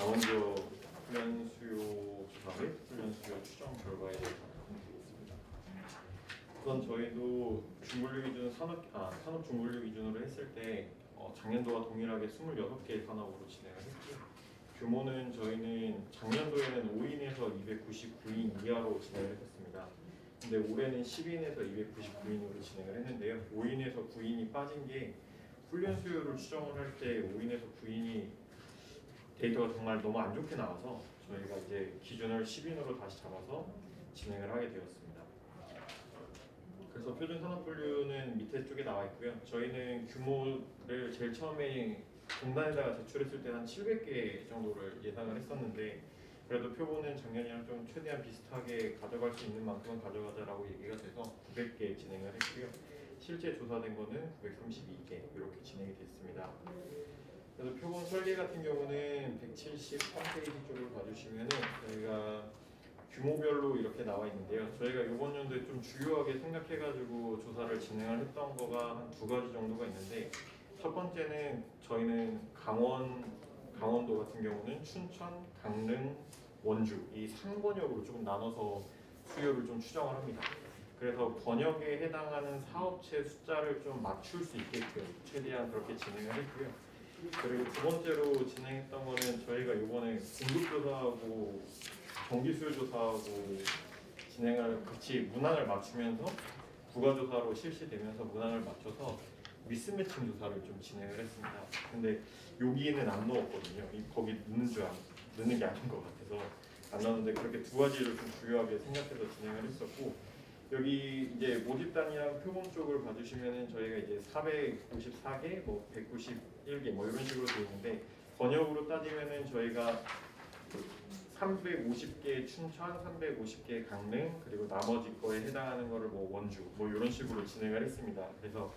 강원 지역 훈련 수요 조사 및 훈련 수요 추정 결과에 대해서 말씀드리겠습니다. 우선 저희도 중분류 기준 산업 중분류 기준으로 했을 때 작년도와 동일하게 26개 산업으로 진행을 했고, 규모는 저희는 작년도에는 5인에서 299인 이하로 진행을 했습니다. 근데 올해는 10인에서 299인으로 진행을 했는데요. 5인에서 9인이 빠진 게 훈련 수요를 추정을 할 때 5인에서 9인이 데이터가 정말 너무 안 좋게 나와서 저희가 이제 기준을 10인으로 다시 잡아서 진행을 하게 되었습니다. 그래서 표준 산업 분류는 밑에 쪽에 나와 있고요. 저희는 규모를 제일 처음에 공단에다가 제출했을 때 한 700개 정도를 예상을 했었는데, 그래도 표본은 작년이랑 좀 최대한 비슷하게 가져갈 수 있는 만큼은 가져가자라고 얘기가 돼서 900개 진행을 했고요. 실제 조사된 거는 932개 이렇게 진행이 됐습니다. 그래서 표본 설계 같은 경우는 173페이지 쪽을 봐주시면은 저희가 규모별로 이렇게 나와 있는데요. 저희가 이번 연도에 좀 주요하게 생각해가지고 조사를 진행을 했던 거가 한 2가지 정도가 있는데, 첫 번째는 저희는 강원도 같은 경우는 춘천, 강릉, 원주 이 3권역으로 조금 나눠서 수요를 좀 추정을 합니다. 그래서 권역에 해당하는 사업체 숫자를 좀 맞출 수 있게끔 최대한 그렇게 진행을 했고요. 그리고 두 번째로 진행했던 거는 저희가 이번에 공급조사하고 정기수요조사하고 진행을 같이 문항을 맞추면서 부가조사로 실시되면서 문항을 맞춰서 미스매칭 조사를 좀 진행을 했습니다. 근데 여기는 안 넣었거든요. 거기 넣는 게 아닌 것 같아서 안 넣었는데, 그렇게 2가지를 좀 중요하게 생각해서 진행을 했었고, 여기 이제 모집 단위랑 표본 쪽을 봐주시면은 저희가 이제 454개, 191개 이런 식으로 되어 있는데, 번역으로 따지면은 저희가 350개 춘천, 350개 강릉, 그리고 나머지 거에 해당하는 거를 원주 이런 식으로 진행을 했습니다. 그래서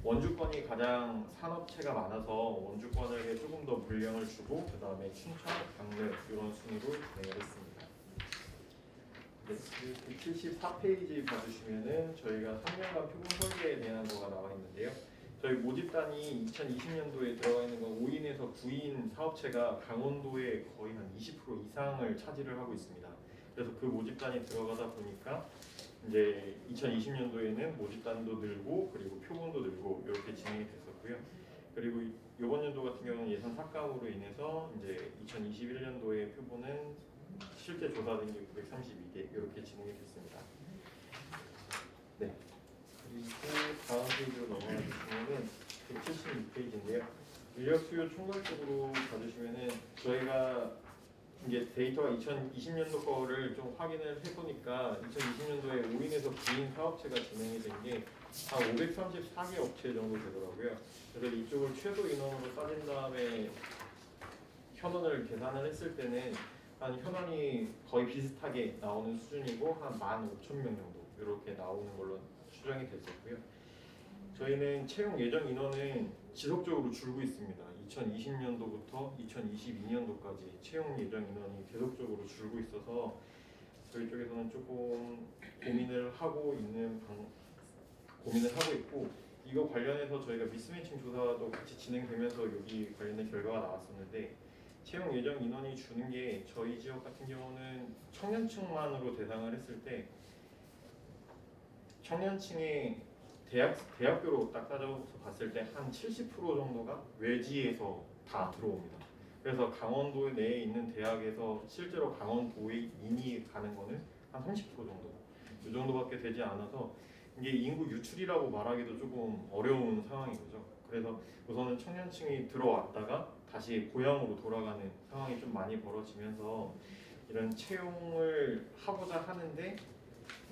원주권이 가장 산업체가 많아서 원주권에게 조금 더 물량을 주고, 그 다음에 춘천, 강릉 이런 순으로 진행을 했습니다. 네, 74페이지 봐주시면은 저희가 3년간 표본 설계에 대한 거가 나와 있는데요. 저희 모집단이 2020년도에 들어가 있는 건 5인에서 9인 사업체가 강원도에 거의 한 20% 이상을 차지를 하고 있습니다. 그래서 그 모집단이 들어가다 보니까 이제 2020년도에는 모집단도 늘고 그리고 표본도 늘고 이렇게 진행이 됐었고요. 그리고 이번 연도 같은 경우는 예산 삭감으로 인해서 이제 2021년도에 표본은 실제 조사된 게 932개 이렇게 진행이 됐습니다. 네. 그리고 다음 페이지로 넘어가 주시면은 176페이지인데요. 인력 수요 총괄적으로 봐주시면은 저희가 이제 데이터가 2020년도 거를 좀 확인을 해보니까 2020년도에 5인에서 9인 사업체가 진행이 된 게 한 534개 업체 정도 되더라고요. 그래서 이쪽을 최소 인원으로 따진 다음에 현원을 계산을 했을 때는 한 현원이 거의 비슷하게 나오는 수준이고 한 15,000명 정도 이렇게 나오는 걸로 추정이 됐었고요. 저희는 채용 예정 인원은 지속적으로 줄고 있습니다. 2020년도부터 2022년도까지 채용 예정 인원이 계속적으로 줄고 있어서 저희 쪽에서는 조금 고민을 하고 있고, 이거 관련해서 저희가 미스매칭 조사도 같이 진행되면서 여기 관련된 결과가 나왔었는데, 채용 예정 인원이 주는 게 저희 지역 같은 경우는 청년층만으로 대상을 했을 때 청년층의 대학교로 딱 따져서 봤을 때 한 70% 정도가 외지에서 다 들어옵니다. 그래서 강원도 내에 있는 대학에서 실제로 강원도에 인이 가는 거는 한 30% 정도, 이 정도밖에 되지 않아서 이게 인구 유출이라고 말하기도 조금 어려운 상황인 거죠. 그래서 우선은 청년층이 들어왔다가 다시 고향으로 돌아가는 상황이 좀 많이 벌어지면서 이런 채용을 하고자 하는데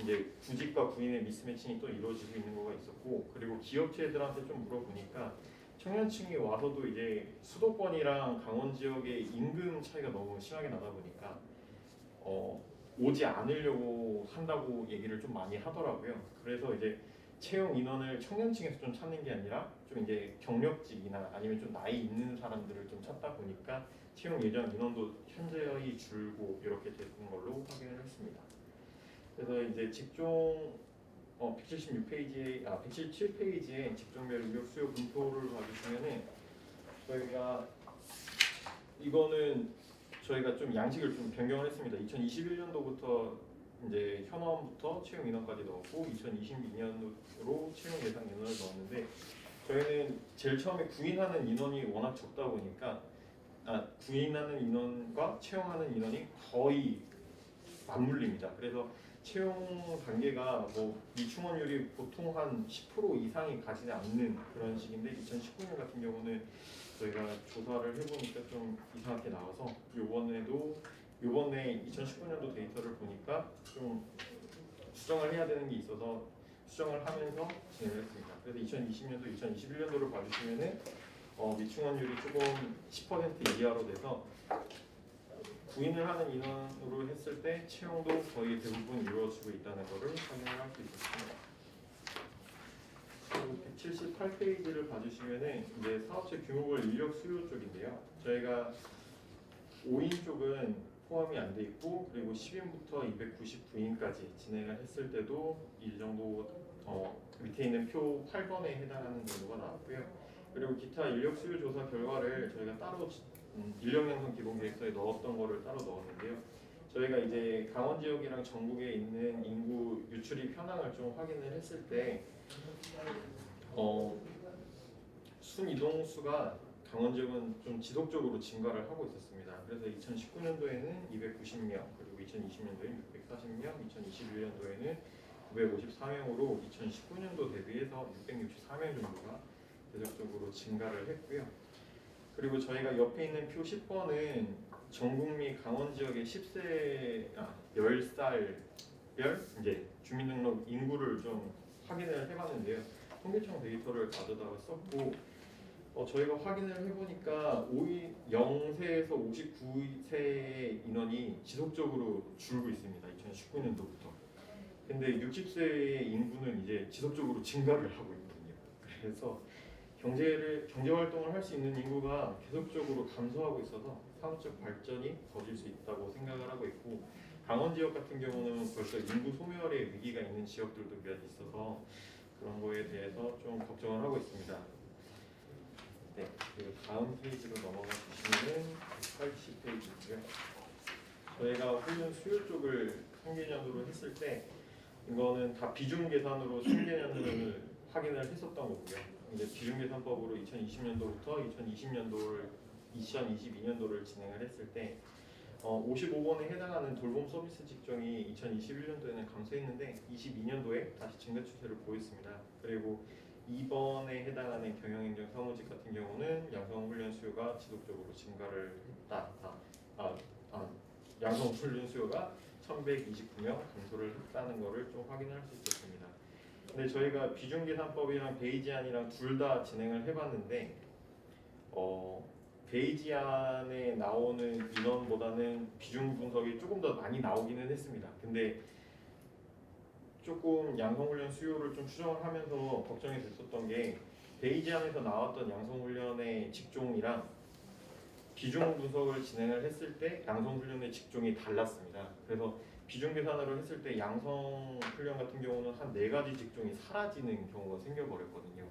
이제 구직과 구인의 미스매칭이 또 이루어지고 있는 거가 있었고, 그리고 기업체들한테 좀 물어보니까 청년층이 와서도 이제 수도권이랑 강원 지역의 임금 차이가 너무 심하게 나다 보니까 오지 않으려고 한다고 얘기를 좀 많이 하더라고요. 그래서 이제 채용 인원을 청년층에서 좀 찾는 게 아니라 좀 이제 경력직이나 아니면 좀 나이 있는 사람들을 좀 찾다 보니까 채용 예정 인원도 현저히 줄고 이렇게 되는 걸로 확인을 했습니다. 그래서 이제 직종 177페이지에 직종별 인력 수요 분포를 봐주시면은 저희가 이거는 저희가 좀 양식을 좀 변경을 했습니다. 2021년도부터 이제 현업부터 채용 인원까지 넣었고 2022년으로 채용 예상 인원을 넣었는데 저희는 제일 처음에 구인하는 인원이 워낙 적다 보니까 구인하는 인원과 채용하는 인원이 거의 맞물립니다. 그래서 채용 단계가 뭐 미충원율이 보통 한 10% 이상이 가지 않는 그런 식인데 2019년 같은 경우는 저희가 조사를 해보니까 좀 이상하게 나와서 요번에 2019년도 데이터를 보니까 좀 수정을 해야 되는 게 있어서 수정을 하면서 진행을 했습니다. 그래서 2020년도, 2021년도를 봐주시면은 미충원율이 조금 10% 이하로 돼서 구인을 하는 인원으로 했을 때 채용도 거의 대부분 이루어지고 있다는 것을 확인을 할 수 있습니다. 178페이지를 봐주시면은 이제 사업체 규모별 인력 수요 쪽인데요. 저희가 5인 쪽은 포함이 안 돼 있고 그리고 10인부터 299인까지 진행을 했을 때도 이 정도 밑에 있는 표 8번에 해당하는 정도가 나왔고요. 그리고 기타 인력 수요 조사 결과를 저희가 따로 인력 양성 기본 계획서에 넣었던 거를 따로 넣었는데요. 저희가 이제 강원 지역이랑 전국에 있는 인구 유출입 현황을 좀 확인을 했을 때 순이동 수가 강원 지역은 좀 지속적으로 증가를 하고 있었습니다. 그래서 2019년도에는 290명, 그리고 2020년도에는 640명, 2021년도에는 954명으로 2019년도 대비해서 664명 정도가 계속적으로 증가를 했고요. 그리고 저희가 옆에 있는 표 10번은 전국 및 강원 지역의 10살별 이제 주민등록 인구를 좀 확인을 해봤는데요. 통계청 데이터를 가져다가 썼고 저희가 확인을 해보니까 0세에서 59세 인원이 지속적으로 줄고 있습니다. 2019년도부터. 근데 60세의 인구는 이제 지속적으로 증가를 하고 있거든요. 그래서 경제 활동을 할 수 있는 인구가 계속적으로 감소하고 있어서 사업적 발전이 더딜 수 있다고 생각을 하고 있고 강원 지역 같은 경우는 벌써 인구 소멸의 위기가 있는 지역들도 몇 있어서 그런 거에 대해서 좀 걱정을 하고 있습니다. 네, 그리고 다음 페이지로 넘어가 주시면은 180페이지고요. 저희가 훈련 수요 쪽을 3개년도로 했을 때 이거는 다 비중 계산으로 3개년을 확인을 했었던 거고요. 이제 비중 계산법으로 2020년도부터 2022년도를 진행을 했을 때 55번에 해당하는 돌봄 서비스 직종이 2021년도에는 감소했는데 22년도에 다시 증가 추세를 보였습니다. 그리고 2번에 해당하는 경영행정 사무직 같은 경우는 양성훈련 수요가 지속적으로 증가를 했다. 양성훈련 수요가 1,129명 감소를 했다는 것을 좀 확인할 수 있었습니다. 근데 저희가 비중계산법이랑 베이지안이랑 둘 다 진행을 해봤는데 베이지안에 나오는 인원보다는 비중 분석이 조금 더 많이 나오기는 했습니다. 근데 조금 양성훈련 수요를 좀 추정을 하면서 걱정이 됐었던 게 베이지안에서 나왔던 양성훈련의 직종이랑 비중 분석을 진행을 했을 때 양성훈련의 직종이 달랐습니다. 그래서 비중 계산으로 했을 때 양성훈련 같은 경우는 한 4가지 직종이 사라지는 경우가 생겨버렸거든요.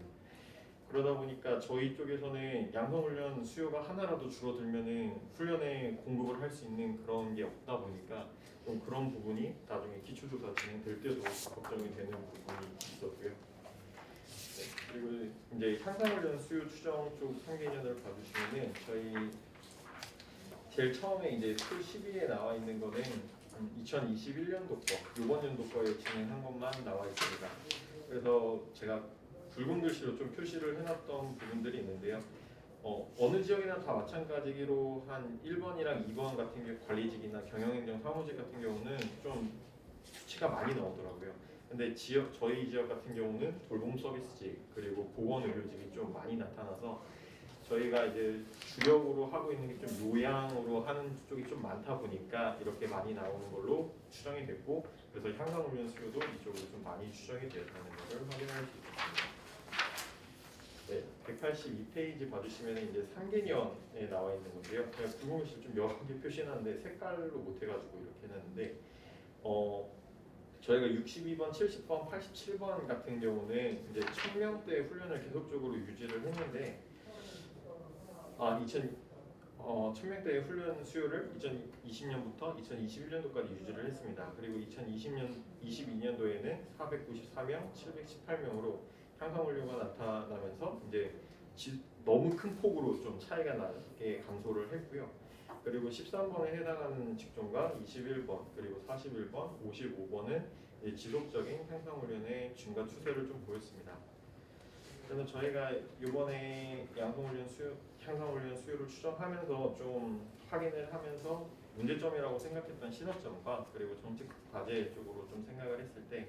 그러다 보니까 저희 쪽에서는 양성훈련 수요가 하나라도 줄어들면은 훈련에 공급을 할 수 있는 그런 게 없다 보니까 좀 그런 부분이 나중에 기초조사 진행될 때도 걱정이 되는 부분이 있었고요. 네, 그리고 이제 향상훈련 수요 추정 쪽 3개년을 봐주시면은 저희 제일 처음에 이제 표 12에 나와 있는 거는 2021년도 거, 이번 연도 거에 진행한 것만 나와 있습니다. 그래서 제가 붉은 글씨로 좀 표시를 해놨던 부분들이 있는데요. 어느 지역이나 다 마찬가지로 한 1번이랑 2번 같은 경우 관리직이나 경영행정 사무직 같은 경우는 좀 수치가 많이 나오더라고요. 근데 저희 지역 같은 경우는 돌봄 서비스직 그리고 보건의료직이 좀 많이 나타나서 저희가 이제 주력으로 하고 있는 게 좀 요양으로 하는 쪽이 좀 많다 보니까 이렇게 많이 나오는 걸로 추정이 됐고 그래서 향상훈련 수요도 이쪽으로 좀 많이 추정이 되었다는 것을 확인할 수 있습니다. 네, 182페이지 봐주시면 이제 3개년에 나와 있는 건데요. 제가 붉은글씨 좀 여러 개 표시해놨는데 색깔로 못해가지고 이렇게 해놨는데 저희가 62번, 70번, 87번 같은 경우는 이제 1000명대 훈련을 계속적으로 유지를 했는데 1000명대의 훈련 수요를 2020년부터 2021년도까지 유지를 했습니다. 그리고 2022년도에는 494명, 718명으로 향상 원료가 나타나면서 이제 너무 큰 폭으로 좀 차이가 나게 감소를 했고요. 그리고 13번에 해당하는 직종과 21번, 그리고 41번, 55번은 지속적인 향상 훈련의 증가 추세를 좀 보였습니다. 그래서 저희가 이번에 향상 훈련 수요를 추정하면서 좀 확인을 하면서 문제점이라고 생각했던 시사점과 그리고 정책 과제 쪽으로 좀 생각을 했을 때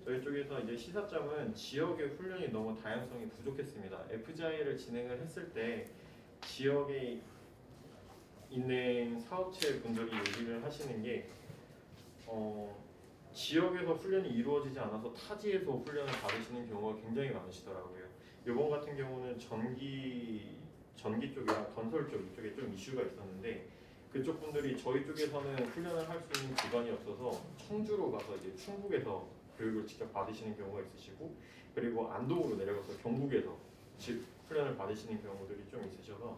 저희 쪽에서 이제 시사점은 지역의 훈련이 너무 다양성이 부족했습니다. FGI를 진행을 했을 때 지역에 있는 사업체 분들이 얘기를 하시는 게 지역에서 훈련이 이루어지지 않아서 타지에서 훈련을 받으시는 경우가 굉장히 많으시더라고요. 이번 같은 경우는 전기 쪽이랑 건설 쪽 이쪽에 좀 이슈가 있었는데 그쪽 분들이 저희 쪽에서는 훈련을 할 수 있는 기관이 없어서 청주로 가서 이제 충북에서 교육을 직접 받으시는 경우가 있으시고 그리고 안동으로 내려가서 경북에서 훈련을 받으시는 경우들이 좀 있으셔서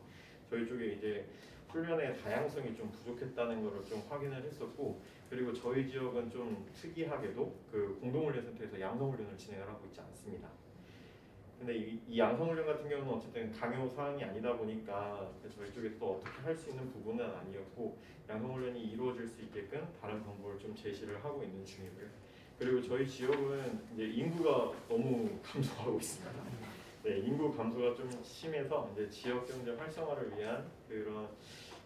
저희 쪽에 이제 훈련의 다양성이 좀 부족했다는 것을 좀 확인을 했었고 그리고 저희 지역은 좀 특이하게도 그 공동훈련센터에서 양성훈련을 진행을 하고 있지 않습니다. 근데 이 양성훈련 같은 경우는 어쨌든 강요 사항이 아니다 보니까 저희 쪽에서 또 어떻게 할 수 있는 부분은 아니었고 양성훈련이 이루어질 수 있게끔 다른 방법을 좀 제시를 하고 있는 중이고요. 그리고 저희 지역은 이제 인구가 너무 감소하고 있습니다. 네, 인구 감소가 좀 심해서 이제 지역 경제 활성화를 위한 그런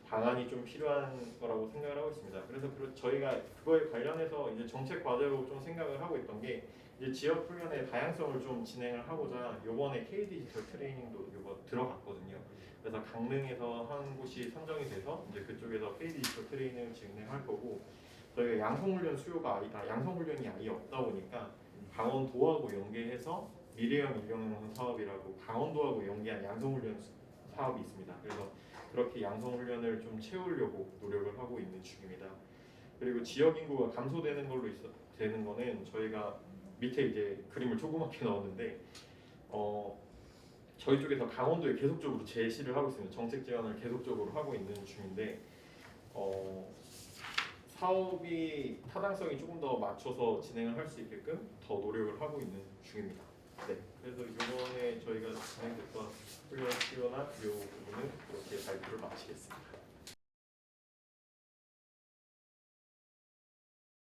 방안이 좀 필요한 거라고 생각을 하고 있습니다. 그래서 저희가 그거에 관련해서 이제 정책 과제로 좀 생각을 하고 있던 게 이제 지역 훈련의 다양성을 좀 진행을 하고자 이번에 K 디지털 트레이닝도 이거 들어갔거든요. 그래서 강릉에서 한 곳이 선정이 돼서 이제 그쪽에서 K 디지털 트레이닝을 진행할 거고 저희가 양성훈련이 아예 없다 보니까 강원도하고 연계해서 미래형 인력농 사업이라고 강원도하고 연계한 양성훈련 사업이 있습니다. 그래서 그렇게 양성훈련을 좀 채우려고 노력을 하고 있는 중입니다. 그리고 지역 인구가 감소되는 걸로 되는 거는 저희가 밑에 이제 그림을 조그맣게 넣었는데 저희 쪽에서 강원도에 계속적으로 제시를 하고 있습니다. 정책 제안을 계속적으로 하고 있는 중인데 사업이 타당성이 조금 더 맞춰서 진행을 할 수 있게끔 더 노력을 하고 있는 중입니다. 네, 그래서 이번에 저희가 진행됐던 훈련 수요나 이 부분은 이렇게 발표를 마치겠습니다.